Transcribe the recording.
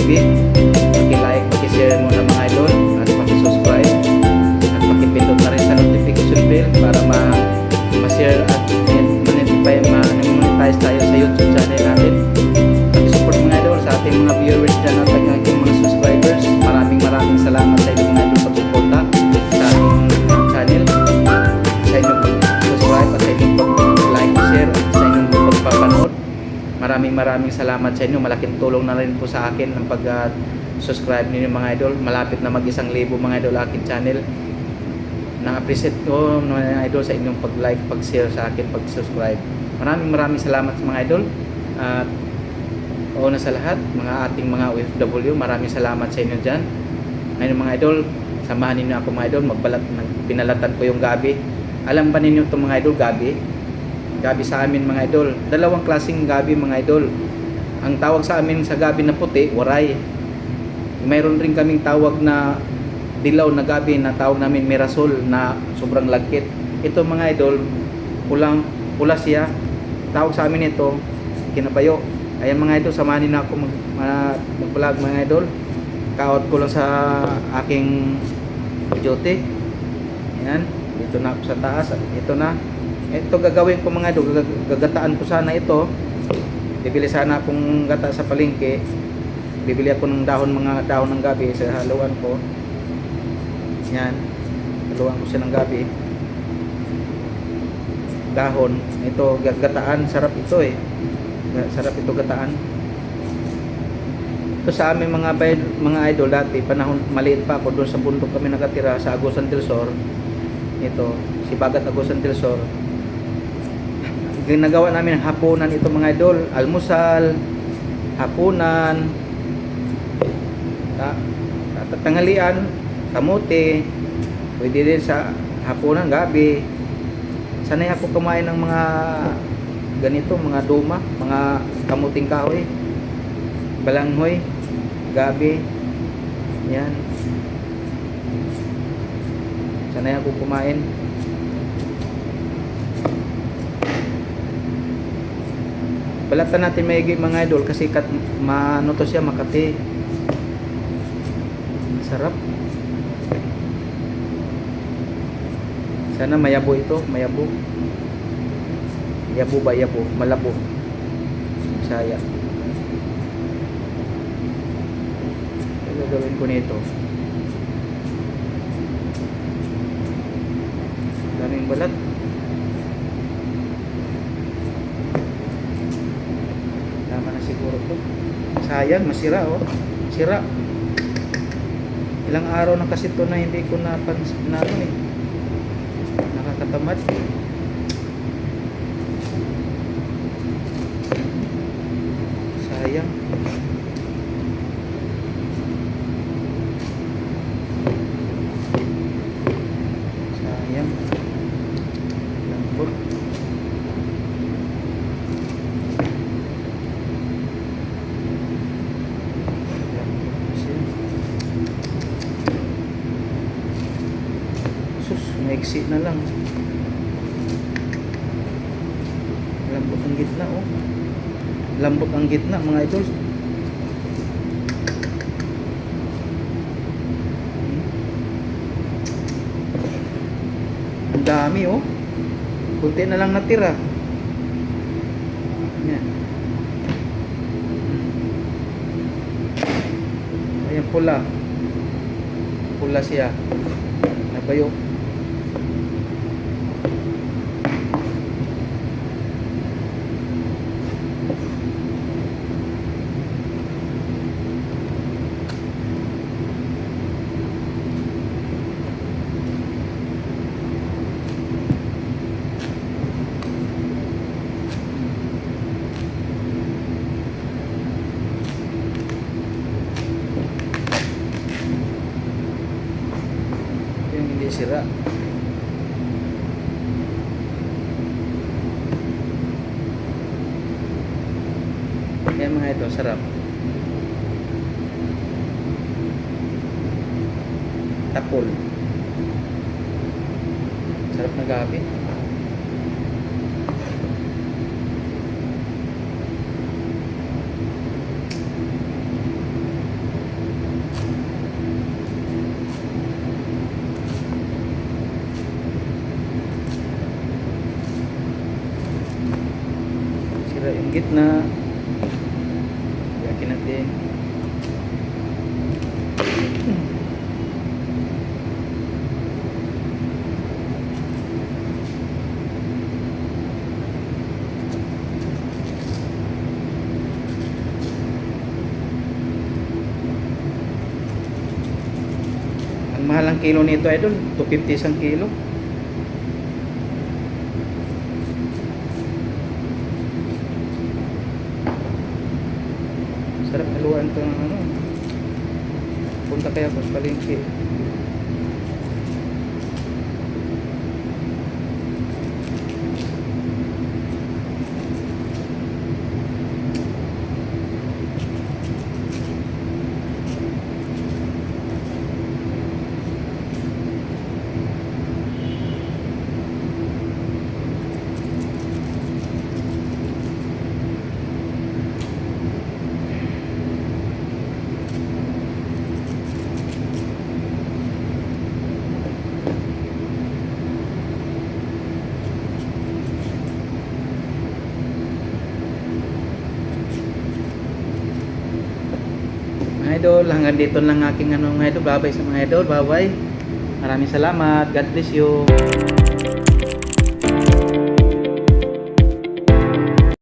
TV. Paki-like, paki-share muna mga idol, at paki-subscribe, at paki-pindot na rin sa notification bell para ma-share at ma-monetize tayo sa YouTube channel natin. Paki-support mga idol sa ating mga viewers dyan at ang aking mga subscribers. Maraming salamat sa inyong mga idol pag-suporta sa ating channel, sa inyong pag-subscribe at sa inyong pag-like, share at sa inyong pagpapanood. Maraming salamat sa inyo. Malaking tulong na rin po sa akin ang pag-subscribe ninyo mga idol. Malapit na mag-1,000 mga idol aking channel. Na-appreciate ko mga idol sa inyong pag-like, pag-share sa akin, pag-subscribe. Maraming salamat mga idol. At una sa lahat, mga ating mga OFW, maraming salamat sa inyo dyan. Ngayon mga idol, samahan ninyo ako mga idol. Binalatan ko yung gabi. Alam ba ninyo itong mga idol, gabi? Gabi sa amin mga idol, dalawang klaseng gabi mga idol. Ang tawag sa amin sa gabi na puti, waray. Mayroon rin kaming tawag na dilaw na gabi na tawag namin mirasol na sobrang lagkit. Ito mga idol, pula siya. Tawag sa amin ito, kinabayo. Ayan mga idol, samahan na ako mag-vlog mga idol. Ka-out ko lang sa aking duty. Ayan, dito na ako sa taas. Ito na. Ito gagawin ko mga idol, gagataan ko sana ito. Bibili sana akong gata sa palengke. Bibili ako ng mga dahon ng gabi sa haluan ko. Yan, haluan ko siya ng gabi. Dahon, ito gagataan, sarap ito eh. Sarap ito gataan. Ito sa amin mga idol dati, panahon maliit pa ako, doon sa bundok kami nakatira sa Agusan del Sur. Ito, si Bagat Agusan del Sur. Ginagawa namin hapunan ito mga idol, almusal, hapunan, tanghalian, kamote, pwede din sa hapunan, gabi. Sanay ako kumain ng mga ganito, mga duma, mga kamuting kahoy, balanghoy, gabi, yan. Sanay ako kumain. Balatan natin maigi mga idol kasi ano to siya, Makati. Sarap. Sana mayabo ito, mayabo. Yabo ba, yabo, malabo. Saya. Ano gagawin ko nito? Daming balat. Tama na siguro to. Sayang, masira oh. Sira. Ilang araw na kasi to na hindi ko napansin eh. Nakakatamad. Sayang. Sayang. Lambot. Maiksi na lang. Lambot ang gitna oh. Lambot ang gitna mga idol. Ang dami oh. Kunti na lang natira. Yan. Ayan pula. Pula siya. Nabayo. Sira. Yan mga ito, sarap. Tapol. Sarap na gabi. gitna. Yakin natin. Ang mahal ang kilo nito idol, 250 isang kilo. Sarap haluan to ng ano. Punta kaya ako sa palengke. Mga idol, hanggang dito lang aking ano mga idol. Bye-bye sa mga idol. Bye-bye. Maraming salamat. God bless you.